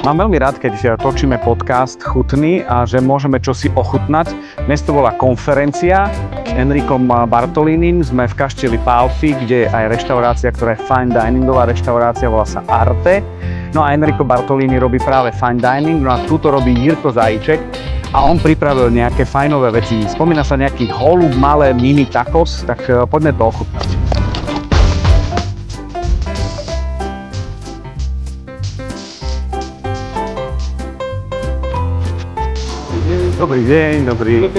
Mám veľmi rád, keď točíme podcast Chutný a že môžeme čosi ochutnať. Dnes to bola konferencia s Enricom Bartolinim. Sme v kašteli Pálfi, kde je aj reštaurácia, ktorá je fine diningová reštaurácia, volá sa Arte. No a Enrico Bartolini robí práve fine dining, no a túto robí Jirko Zajíček a on pripravil nejaké fajnové veci. Spomína sa nejaký holub, malé mini tacos, tak poďme to ochutnať. Dobrý deň, dobrý.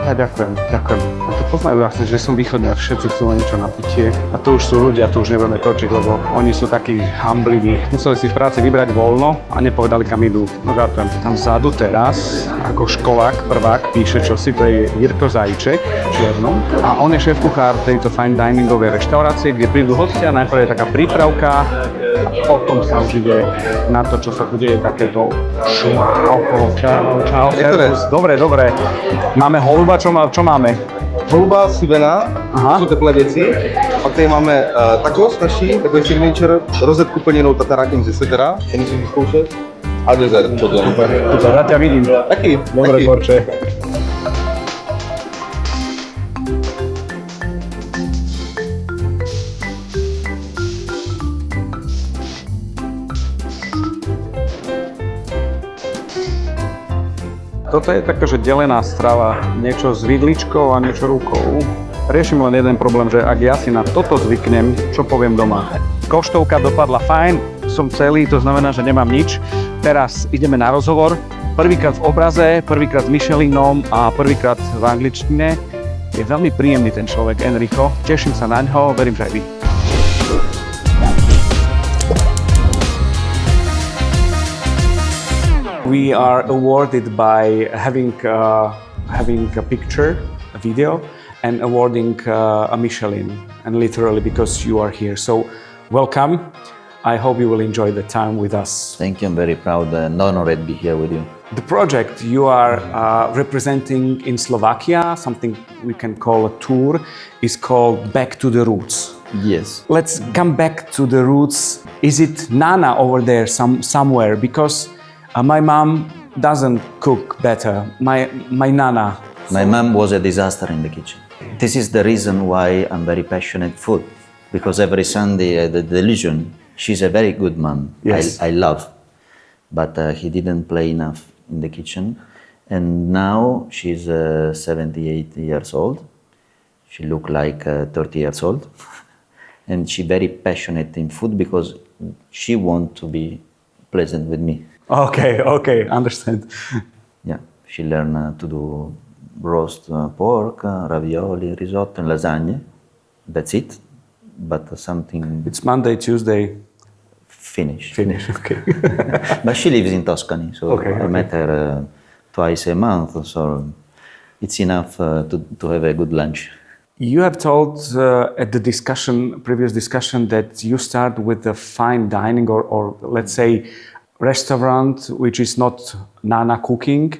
Ja ďakujem. A to poznajú vlastne, že som východňar, všetci chcú len niečo na pitie. A to už sú ľudia, to už nebudeme točiť, lebo oni sú takí hambliví. Museli si v práci vybrať voľno a nepovedali, kam idú. No žartujem. Tam vzadu teraz, ako školák, prvák, píše čosi, to je Jirko Zajíček v čiernom. A on je šéfkuchár tejto fine diningovej reštaurácie, kde prídu hostia, najprv je taká prípravka, a potom sa už ide na to, čo sa tu deje, takéto čau. Dobre. Máme holuba, čo máme? Holuba, sivena, sú teplé věci. Pak tady máme tacos naší, takový signature, rozetku plněnou tatarákem ze sedera, to musím vyzkoušet. A dezert potom. Super, ja ťa vidím. Taky. Dobre, Korče. Toto je taká, že delená strava, niečo s vidličkou a niečo rukou. Riešim len jeden problém, že ak ja si na toto zvyknem, čo poviem doma. Koštovka dopadla fajn, som celý, to znamená, že nemám nič. Teraz ideme na rozhovor. Prvýkrát v obraze, prvýkrát s Michelinom a prvýkrát v angličtine. Je veľmi príjemný ten človek, Enrico. Teším sa na ňo, verím, že aj vy. We are awarded by having a picture, a video, and awarding a Michelin, and literally because you are here. So, welcome. I hope you will enjoy the time with us. Thank you. I'm very proud and honored to be here with you. The project you are representing in Slovakia, something we can call a tour, is called Back to the Roots. Yes. Let's come back to the roots. Is it Nana over there somewhere? Because my mom doesn't cook better. My nana. My mom was a disaster in the kitchen. This is the reason why I'm very passionate food, because every Sunday at the delusion, she's a very good mom. Yes. I love, but he didn't play enough in the kitchen, and now she's 78 years old. She look like 30 years old, and she very passionate in food because she want to be pleasant with me. Okay, understand. Yeah, she learned to do roast pork, ravioli, risotto, and lasagna. That's it. But something. It's Monday, Tuesday. Finish. Okay. But she lives in Tuscany, so I met her twice a month, so it's enough to have a good lunch. You have told at the previous discussion, that you start with the fine dining or let's say restaurant, which is not Nana cooking,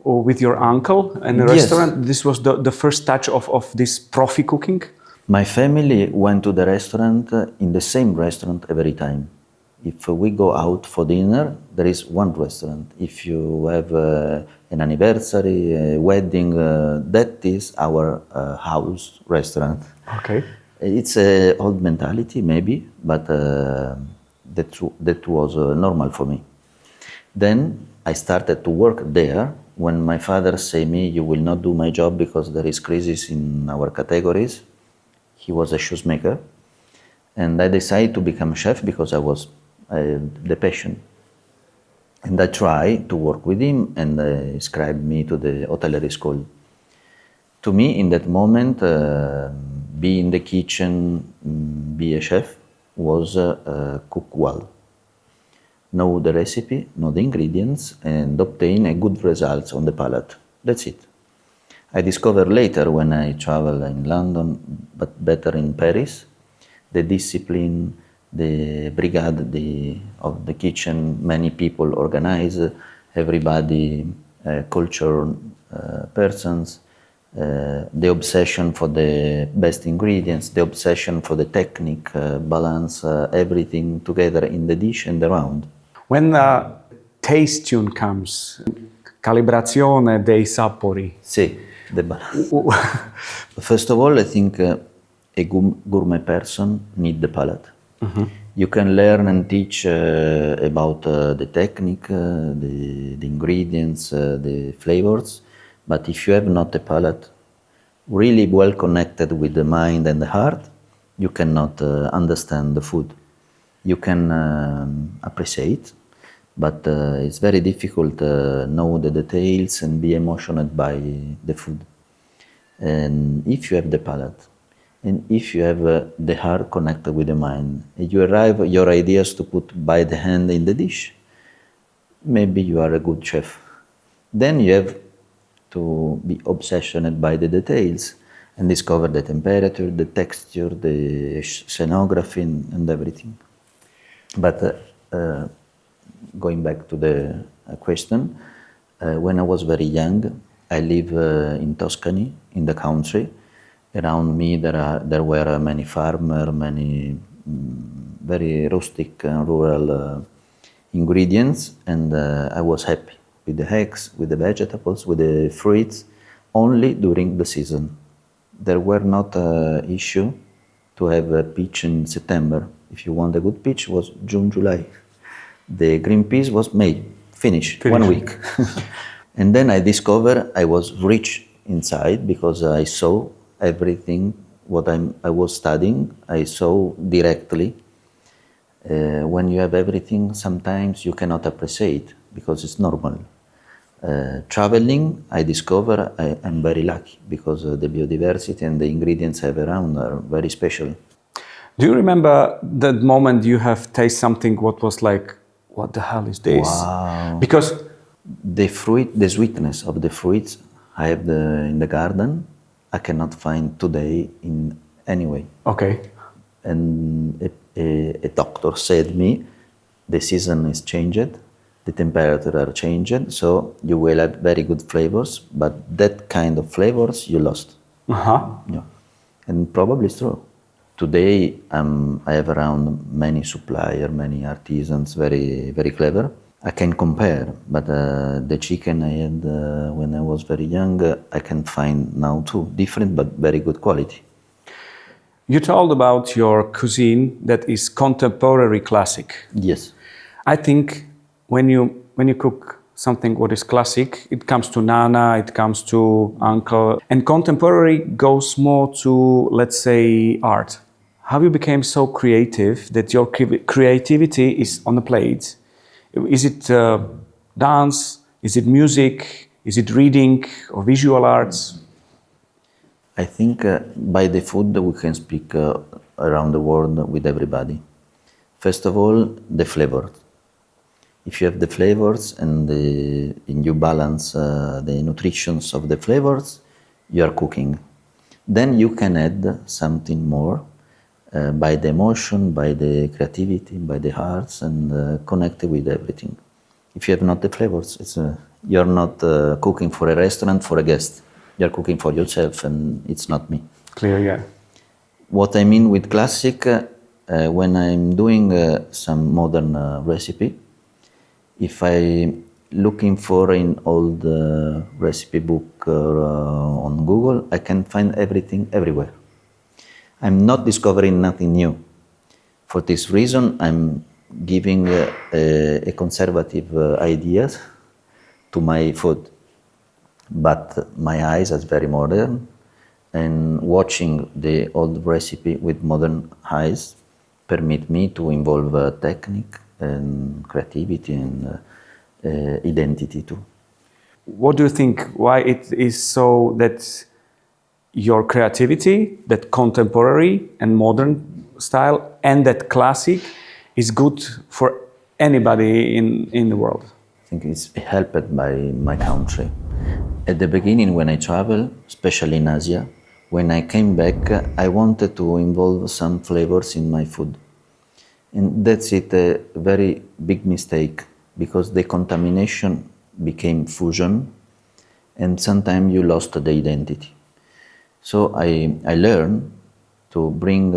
or with your uncle and the restaurant. This was the first touch of this profi cooking? My family went to the restaurant in the same restaurant every time. If we go out for dinner, there is one restaurant. If you have an anniversary, a wedding, that is our house restaurant. Okay. It's an old mentality, maybe, but that was normal for me. Then I started to work there. When my father said me, you will not do my job because there is crisis in our categories. He was a shoemaker, and I decided to become a chef because I was the passion. And I tried to work with him, and inscribed me to the hotellerie school. To me, in that moment, be in the kitchen, be a chef, was cook well. Know the recipe, know the ingredients, and obtain a good results on the palate. That's it. I discovered later when I travel in London, but better in Paris, the discipline, the brigade of the kitchen, many people organize, everybody cultured persons, the obsession for the best ingredients, the obsession for the technique, balance everything together in the dish and the round. When the taste tune comes, calibrazione dei sapori. Sì, First of all, I think a gourmet person needs the palate. You can learn and teach about the technique, the ingredients, the flavors, but if you have not a palate really well connected with the mind and the heart, you cannot understand the food. You can appreciate, but it's very difficult to know the details and be emotional by the food. And if you have the palate, and if you have the heart connected with the mind, and you arrive your ideas to put by the hand in the dish, maybe you are a good chef. Then you have to be obsessed by the details and discover the temperature, the texture, the scenography, and everything. But going back to the question, when I was very young, I live in Tuscany, in the country. Around me there were many farmers, many very rustic and rural ingredients, and I was happy with the eggs, with the vegetables, with the fruits, only during the season. There were not an issue to have a peach in September. If you want a good peach, it was June, July. The green peas was May, finished. 1 week. And then I discovered I was rich inside because I saw everything what I was studying. I saw directly. When you have everything, sometimes you cannot appreciate because it's normal. Traveling, I discover I'm very lucky because the biodiversity and the ingredients I have around are very special. Do you remember that moment you have tasted something what was like, what the hell is this? Wow. Because the sweetness of the fruits I have in the garden, I cannot find today in any way. Okay. And a doctor said me, the season is changed, the temperature are changed, so you will have very good flavors, but that kind of flavors you lost. Yeah. And probably it's true. Today I have around many suppliers, many artisans, very, very clever. I can compare, but the chicken I had when I was very young, I can find now too, different but very good quality. You told about your cuisine that is contemporary classic. Yes. I think when you cook something what is classic, it comes to Nana, it comes to Uncle, and contemporary goes more to, let's say, art. How you became so creative that your creativity is on the plate? Is it dance? Is it music? Is it reading or visual arts? I think by the food we can speak around the world with everybody. First of all, the flavor. If you have the flavors and you balance the nutritions of the flavors, you are cooking. Then you can add something more by the emotion, by the creativity, by the hearts, and connect with everything. If you have not the flavors, you're not cooking for a restaurant, for a guest. You're cooking for yourself, and it's not me. Clear, yeah. What I mean with classic, when I'm doing some modern recipe, if I'm looking for in old recipe book on Google, I can find everything everywhere. I'm not discovering nothing new. For this reason, I'm giving a conservative ideas to my food. But my eyes are very modern, and watching the old recipe with modern eyes permit me to involve technique and creativity and identity too. What do you think? Why it is so that your creativity, that contemporary and modern style, and that classic is good for anybody in the world? I think it's helped by my country. At the beginning, when I traveled, especially in Asia, when I came back, I wanted to involve some flavors in my food. And that's a very big mistake, because the contamination became fusion, and sometimes you lost the identity. So I learned to bring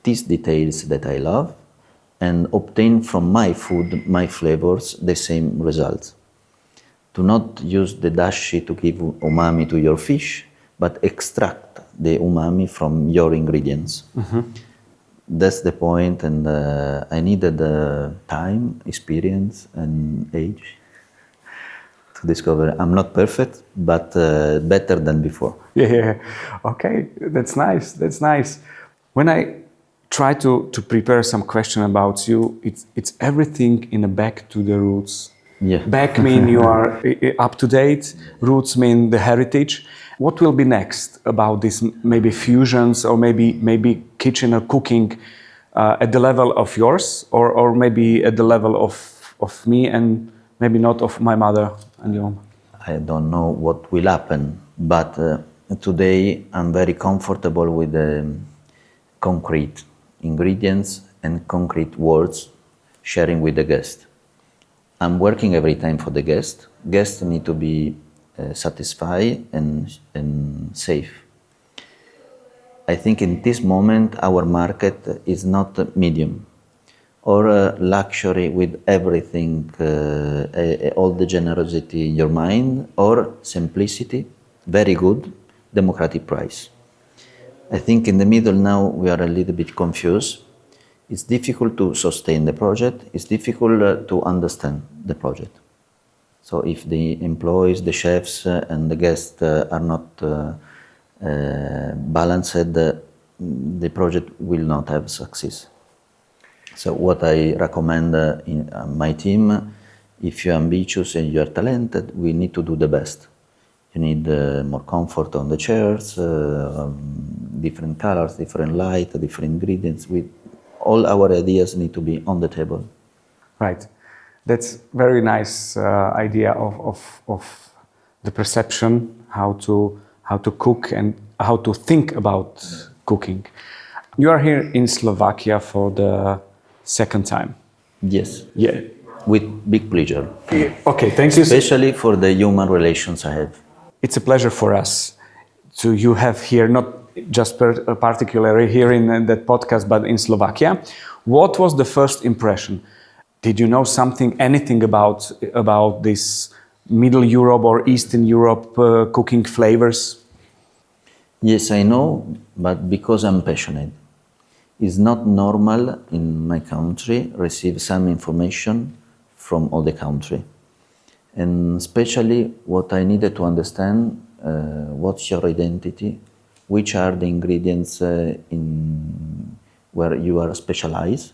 these details that I love and obtain from my food, my flavors, the same results. Do not use the dashi to give umami to your fish, but extract the umami from your ingredients. That's the point, and I needed time, experience, and age to discover I'm not perfect, but better than before. Yeah. Okay, that's nice. That's nice. When I try to prepare some question about you, it's everything in the back to the roots. Yeah. Back mean you are up to date. Roots mean the heritage. What will be next about this? Maybe fusions, or maybe kitchen or cooking at the level of yours, or maybe at the level of me, and maybe not of my mother and your. I don't know what will happen, but today I'm very comfortable with the concrete ingredients and concrete words sharing with the guest. I'm working every time for the guest. Guests need to be satisfied and safe. I think in this moment our market is not medium or luxury with everything, all the generosity in your mind, or simplicity, very good, democratic price. I think in the middle now we are a little bit confused. It's difficult to sustain the project. It's difficult to understand the project. So if the employees, the chefs, and the guests are not balanced, the project will not have success. So what I recommend in my team, if you're ambitious and you're talented, we need to do the best. You need more comfort on the chairs, different colors, different light, different ingredients. All our ideas need to be on the table. Right. That's very nice idea of the perception, how to cook and how to think about cooking. You are here in Slovakia for the second time. Yes. Yeah. With big pleasure. Okay, thank you. Especially for the human relations I have. It's a pleasure for us to you have here, not just particularly here in that podcast, but in Slovakia. What was the first impression? Did you know anything about this Middle Europe or Eastern Europe cooking flavors? Yes, I know, but because I'm passionate. It's not normal in my country receive some information from other country. And especially what I needed to understand, what's your identity, which are the ingredients in where you are specialized.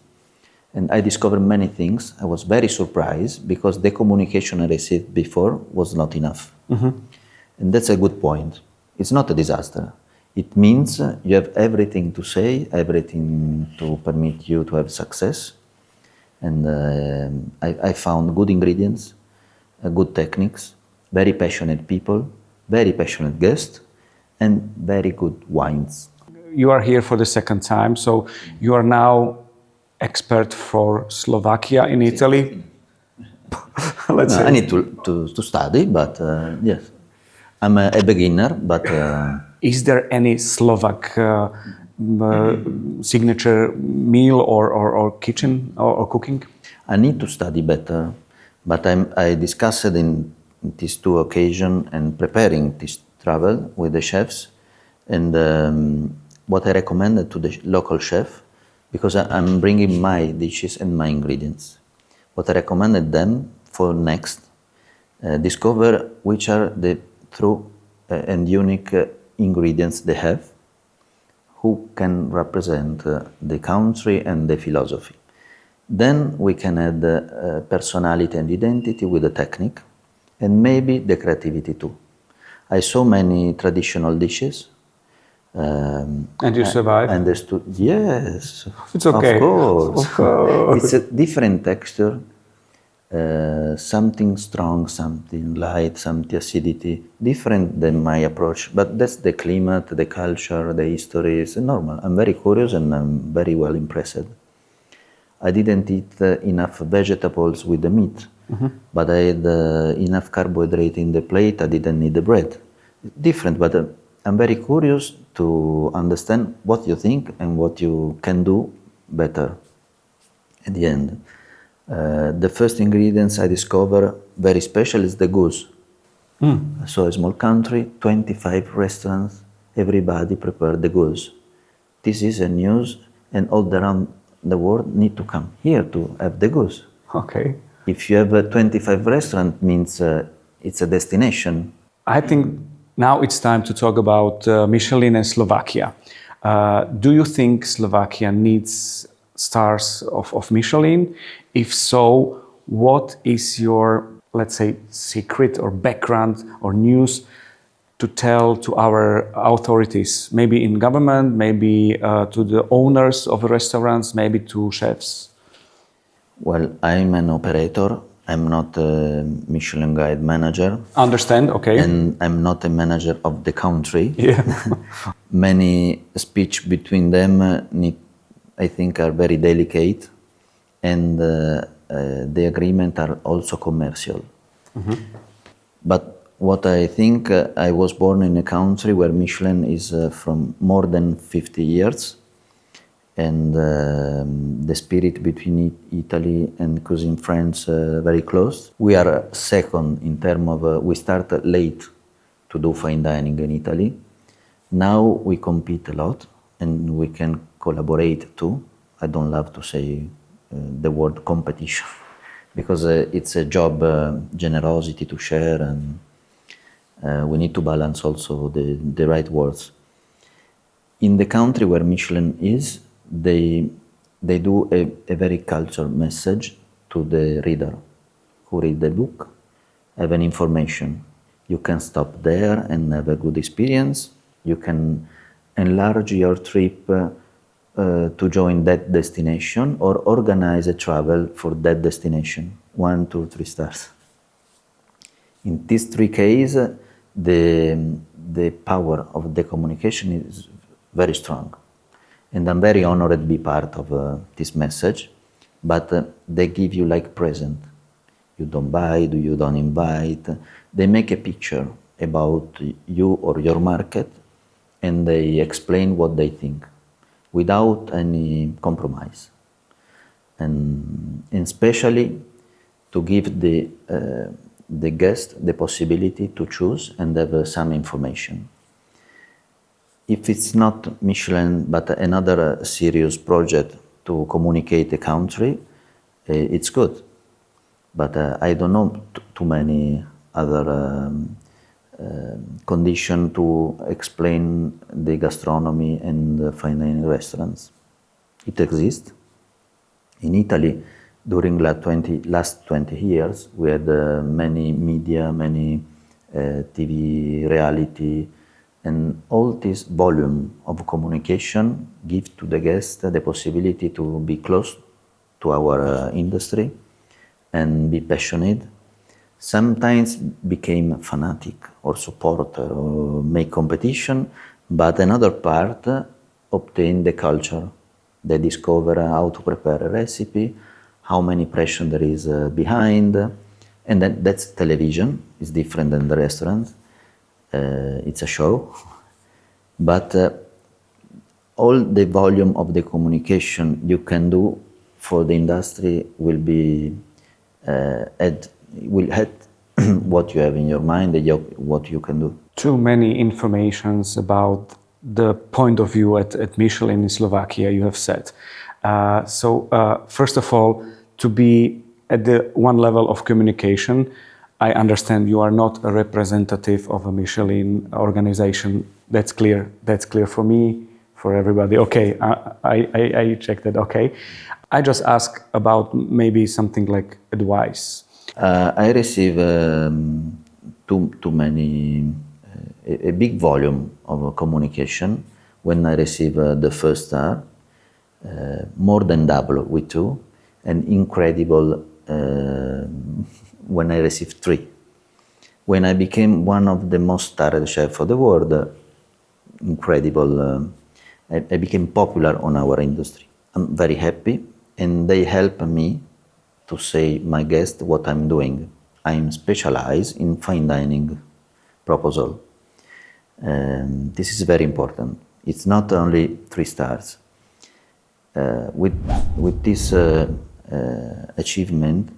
And I discovered many things. I was very surprised because the communication I received before was not enough. And that's a good point. It's not a disaster. It means you have everything to say, everything to permit you to have success. And I found good ingredients, good techniques, very passionate people, very passionate guests, and very good wines. You are here for the second time, so you are now expert for Slovakia in Italy. Let's say. I need to study, but yes. I'm a beginner, but... Is there any Slovak signature meal or kitchen or cooking? I need to study better, but I discussed in these two occasions and preparing this travel with the chefs, and what I recommended to the local chef, because I'm bringing my dishes and my ingredients. What I recommended them for next, discover which are the true and unique ingredients they have, who can represent the country and the philosophy. Then we can add personality and identity with the technique, and maybe the creativity too. I saw many traditional dishes. And you survived? Understood? Yes. It's okay. Of course. Of course. It's a different texture. Something strong, something light, something acidity, different than my approach. But that's the climate, the culture, the history. It's normal. I'm very curious and I'm very well impressed. I didn't eat enough vegetables with the meat, but I had enough carbohydrate in the plate. I didn't need the bread. Different, but I'm very curious to understand what you think and what you can do better. at the end. The first ingredients I discover very special is the goose. So a small country, 25 restaurants, everybody prepare the goose. This is a news, and all around the world need to come here to have the goose. Okay. If you have a 25 restaurant, means it's a destination. I think now it's time to talk about Michelin and Slovakia. Do you think Slovakia needs stars of Michelin? If so, what is your, let's say, secret or background or news to tell to our authorities, maybe in government, maybe to the owners of restaurants, maybe to chefs? Well, I'm an operator. I'm not a Michelin guide manager. Understand, okay. And I'm not a manager of the country. Yeah. Many speech between them I think are very delicate, and the agreement are also commercial. But what I think, I was born in a country where Michelin is from more than 50 years, and the spirit between Italy and cuisine France very close. We are second in terms of, we started late to do fine dining in Italy. Now we compete a lot and we can collaborate too. I don't love to say the word competition because it's a job, generosity to share, and we need to balance also the right words. In the country where Michelin is, they do a very cultural message to the reader who read the book, have an information. You can stop there and have a good experience. You can enlarge your trip to join that destination or organize a travel for that destination, 1, 2, 3 stars. In these 3 cases, the power of the communication is very strong. And I'm very honored to be part of this message, but they give you like present. You don't buy, you don't invite. They make a picture about you or your market, and they explain what they think without any compromise. And especially to give the guest the possibility to choose and have some information. If it's not Michelin, but another serious project to communicate a country, it's good. But I don't know too many other conditions to explain the gastronomy and the fine dining restaurants. It exists. In Italy, during last 20 years, we had many media, many TV, reality, and all this volume of communication gives to the guest the possibility to be close to our industry and be passionate. Sometimes became fanatic or supporter or make competition, but another part obtain the culture. They discover how to prepare a recipe, how many pressure there is behind, and then that's television. It's different than the restaurant. It's a show, but all the volume of the communication you can do for the industry will be will add what you have in your mind, what you can do. Too many informations about the point of view at Michelin in Slovakia, you have said. So first of all, to be at the one level of communication, I understand you are not a representative of a Michelin organization. That's clear. That's clear for me, for everybody. Okay, I checked that. Okay, I just ask about maybe something like advice. I receive too many, a big volume of communication. When I receive the first star, more than double with 2, and incredible when I received 3. When I became one of the most starred chefs of the world, incredible, I became popular on our industry. I'm very happy, and they help me to say my guest what I'm doing. I'm specialized in fine dining proposal. This is very important. It's not only 3 stars. With this achievement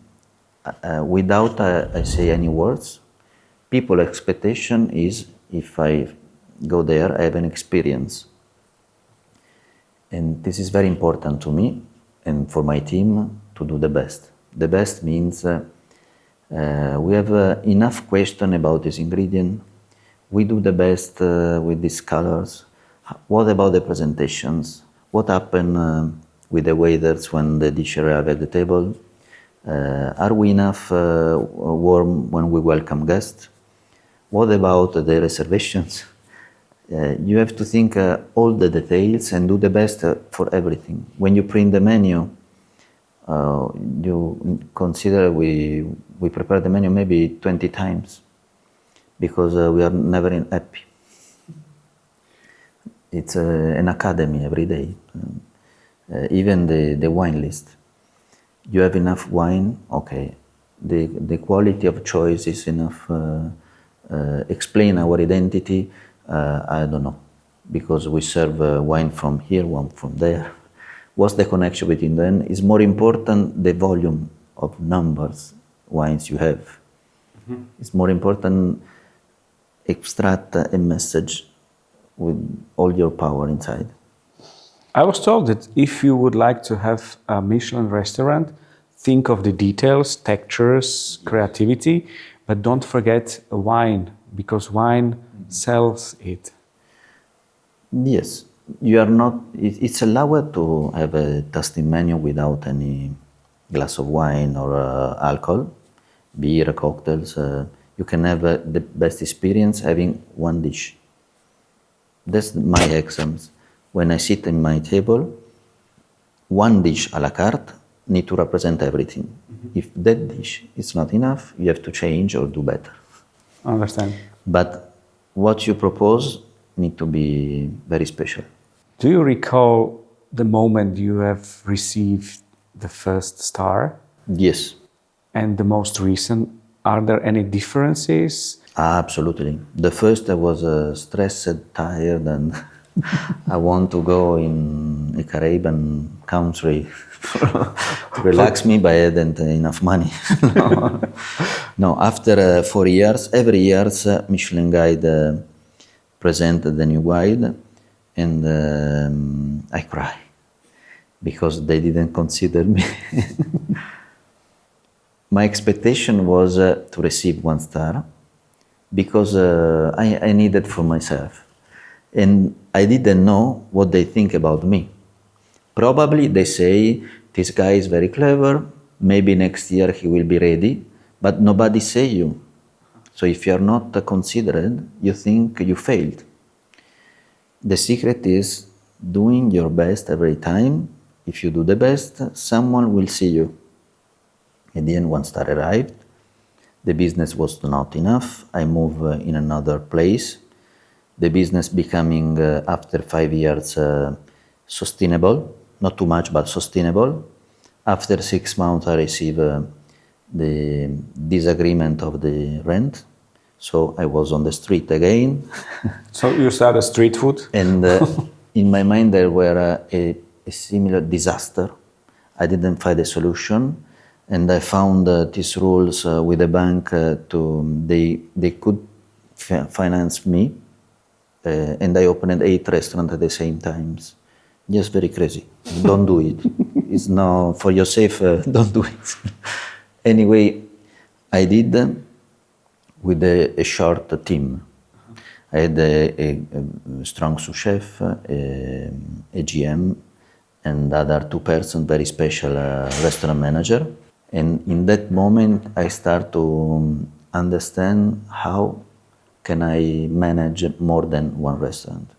without I say any words. People expectation is if I go there, I have an experience. And this is very important to me and for my team to do the best. The best means we have enough question about this ingredient. We do the best with these colors. What about the presentations? What happened with the waiters when the dish arrive at the table? Are we enough warm when we welcome guests? What about the reservations? You have to think all the details and do the best for everything. When you print the menu, you consider we prepare the menu maybe 20 times because we are never happy. It's an academy every day. Even the wine list. You have enough wine, okay. The quality of choice is enough. Explain our identity. I don't know, because we serve wine from here, one from there. What's the connection between them? It's more important the volume of numbers wines you have. Mm-hmm. It's more important extract a message with all your power inside. I was told that if you would like to have a Michelin restaurant, think of the details, textures, creativity, but don't forget wine, because wine sells it. Yes, you are not. It's allowed to have a tasting menu without any glass of wine or alcohol, beer, cocktails. You can have the best experience having one dish. That's my exams. When I sit in my table, one dish a la carte need to represent everything. Mm-hmm. If that dish is not enough, you have to change or do better. I understand. But what you propose need to be very special. Do you recall the moment you have received the first star? Yes. And the most recent, are there any differences? Absolutely. The first I was stressed, tired, and I want to go in a Caribbean country to relax me, but I hadn't enough money. No, after 4 years, every year Michelin Guide presented the new guide, and I cry because they didn't consider me. My expectation was to receive 1 star because I needed for myself. And I didn't know what they think about me. Probably they say, this guy is very clever, maybe next year he will be ready, but nobody say you. So if you are not considered, you think you failed. The secret is doing your best every time. If you do the best, someone will see you. At the end, 1 star arrived. The business was not enough. I moved in another place. The business becoming, after 5 years, sustainable. Not too much, but sustainable. After 6 months, I received the disagreement of the rent. So I was on the street again. So you started street food? And in my mind, there were a similar disaster. I didn't find a solution. And I found these rules with the bank they could finance me. And I opened 8 restaurants at the same time. Just very crazy. Don't do it. It's not for your safe. Don't do it. Anyway, I did with a short team. I had a strong sous chef, a GM, and other 2 persons, very special restaurant manager. And in that moment, I start to understand how can I manage more than 1 restaurant.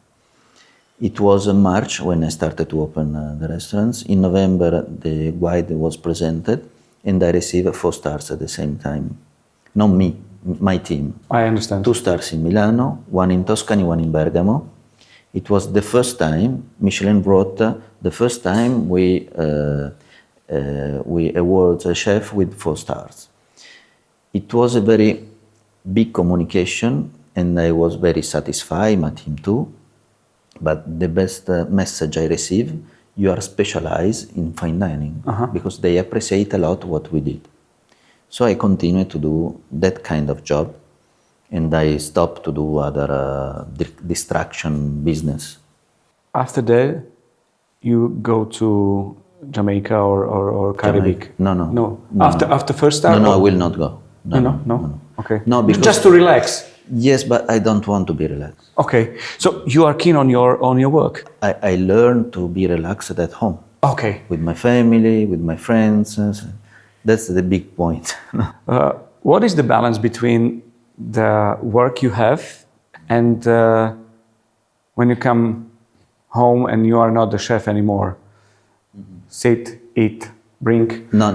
It was in March when I started to open the restaurants. In November, the guide was presented, and I received 4 stars at the same time. Not me, my team. I understand. 2 stars in Milano, 1 in Tuscany, 1 in Bergamo. It was the first time Michelin brought the first time we award a chef with 4 stars. It was a very big communication, and I was very satisfied, my team too. But the best message I received, you are specialized in fine dining because they appreciate a lot what we did. So I continue to do that kind of job, and I stopped to do other distraction business. After that, you go to Jamaica or Caribbean? No. After first time? No, I will not go. No. Okay. No, because just to relax. Yes, but I don't want to be relaxed. Okay. So you are keen on your work? I learned to be relaxed at home. Okay. With my family, with my friends. That's the big point. What is the balance between the work you have and when you come home and you are not the chef anymore? Sit, eat, drink? No.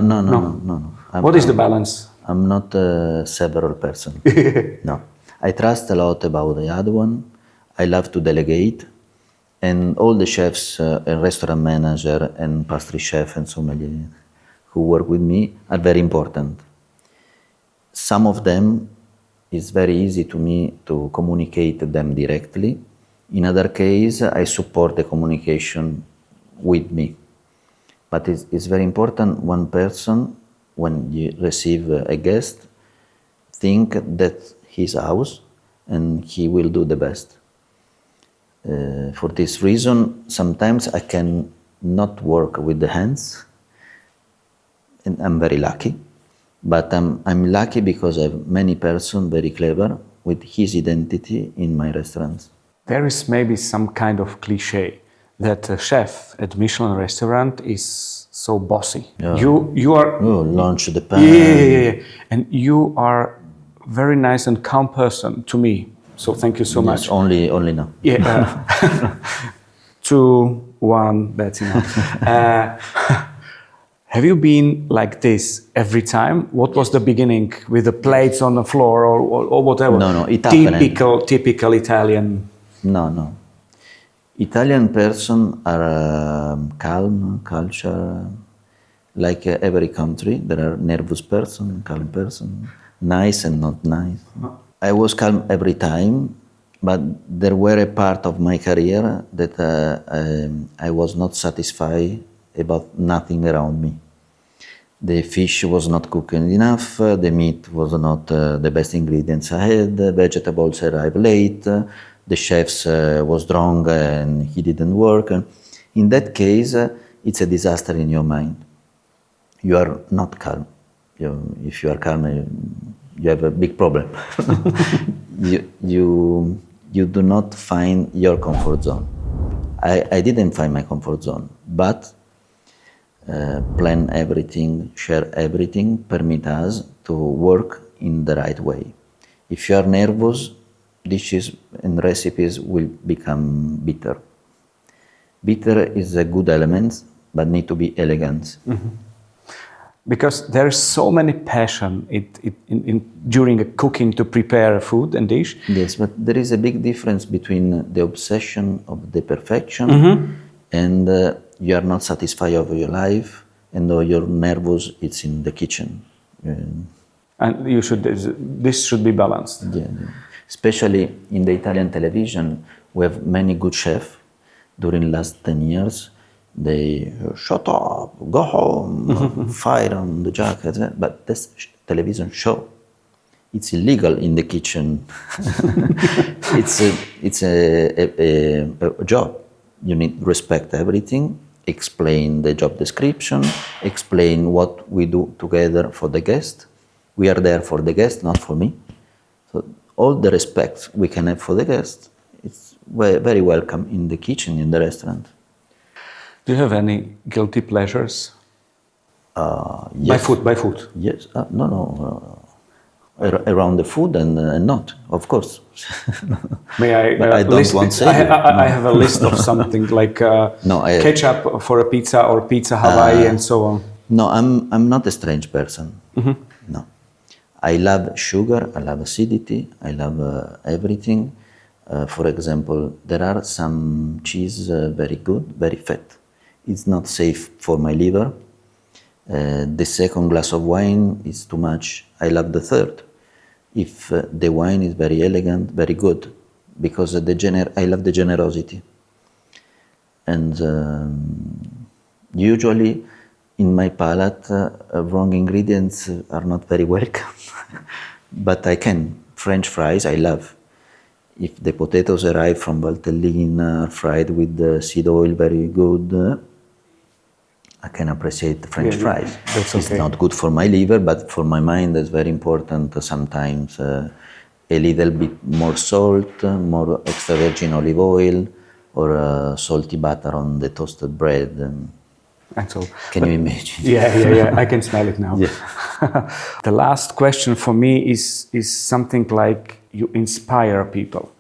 What is the balance? I'm not a several person. No. I trust a lot about the other one. I love to delegate. And all the chefs, and restaurant manager and pastry chef and sommelier who work with me are very important. Some of them, it's very easy to me to communicate them directly. In other case, I support the communication with me. But it's very important, one person, when you receive a guest, think that his house and he will do the best. For this reason, sometimes I can not work with the hands, and I'm very lucky. But I'm lucky because I have many persons very clever with his identity in my restaurants. There is maybe some kind of cliche that a chef at Michelin restaurant is so bossy. Yeah. You are launch the pan. Yeah. And you are very nice and calm person to me. So thank you so much. Only now. Yeah. 2, 1, that's enough. Have you been like this every time? What was the beginning with the plates on the floor or whatever? No, Italian. Typical Italian. No. Italian person are calm, culture. Like every country, there are nervous person, calm person, nice and not nice. I was calm every time, but there were a part of my career that I was not satisfied about nothing around me. The fish was not cooked enough, the meat was not the best ingredients I had, the vegetables arrived late, the chef was drunk and he didn't work. In that case, it's a disaster in your mind. You are not calm. If you are calm, you have a big problem. you do not find your comfort zone. I didn't find my comfort zone, but plan everything, share everything, permit us to work in the right way. If you are nervous, dishes and recipes will become bitter. Bitter is a good element, but need to be elegant. Mm-hmm. Because there is so many passion during a cooking to prepare a food and dish. Yes, but there is a big difference between the obsession of the perfection and you are not satisfied of your life, and though you're nervous, it's in the kitchen. And this should be balanced. Yeah. Especially in the Italian television, we have many good chefs. During last 10 years, they shut up, go home, fire on the jacket. But this television show, it's illegal in the kitchen. It's a job. You need to respect everything, explain the job description, explain what we do together for the guest. We are there for the guest, not for me. So all the respect we can have for the guest, it's very welcome in the kitchen, in the restaurant. Do you have any guilty pleasures? Yes. By food? Yes. Around the food and not, of course. May I? I don't want to say. I have a list of something like ketchup for a pizza or pizza Hawaii and so on. No, I'm not a strange person. No, I love sugar. I love acidity. I love everything. For example, there are some cheese very good, very fat. It's not safe for my liver. The second glass of wine is too much. I love the third. If the wine is very elegant, very good, because I love the generosity. And Usually, in my palate, wrong ingredients are not very welcome. But I can. French fries, I love. If the potatoes arrive from Bartolini, fried with the seed oil, very good. I can appreciate the French fries. That's okay. It's not good for my liver, but for my mind, it's very important. Sometimes a little bit more salt, more extra virgin olive oil, or salty butter on the toasted bread. Can you imagine? Yeah. I can smell it now. Yeah. The last question for me is something like you inspire people.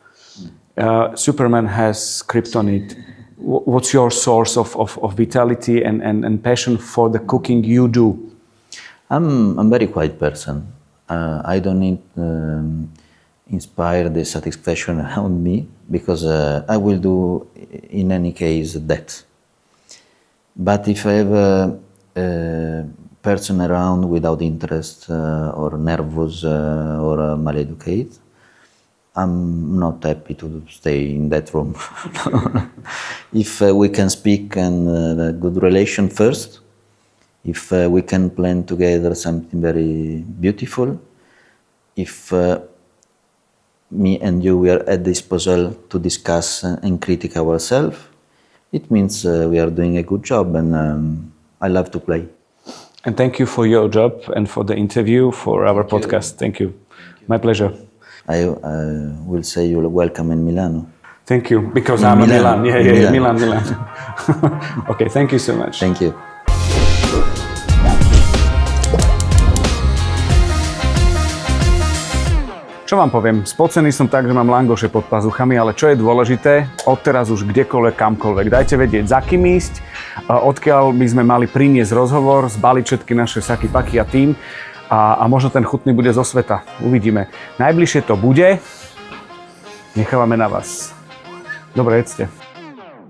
Superman has kryptonite. What's your source of vitality and passion for the cooking you do? I'm a very quiet person. I don't need inspire the satisfaction around me because I will do in any case that. But if I have a person around without interest or nervous or mal-educated, I'm not happy to stay in that room. If we can speak and a good relation first, if we can plan together something very beautiful, if me and you we are at disposal to discuss and critique ourselves, it means we are doing a good job, and I love to play. And thank you for your job and for the interview, for our podcast. Thank you. My pleasure. I will say you're welcome in Milano. Thank you, because I'm Milan. in Milan. Milan. Okay, thank you so much. Thank you. Čo vám poviem, spocený som tak, že mám langoše pod pazuchami, ale čo je dôležité, odteraz už kdekoľvek, kamkoľvek, dajte vedieť, za kým ísť, odkiaľ by sme mali priniesť rozhovor, zbaliť všetky naše saky, paky a tým a možno ten chutný bude zo sveta. Uvidíme. Najbližšie to bude, nechávame na vás. Dobre, jedzte.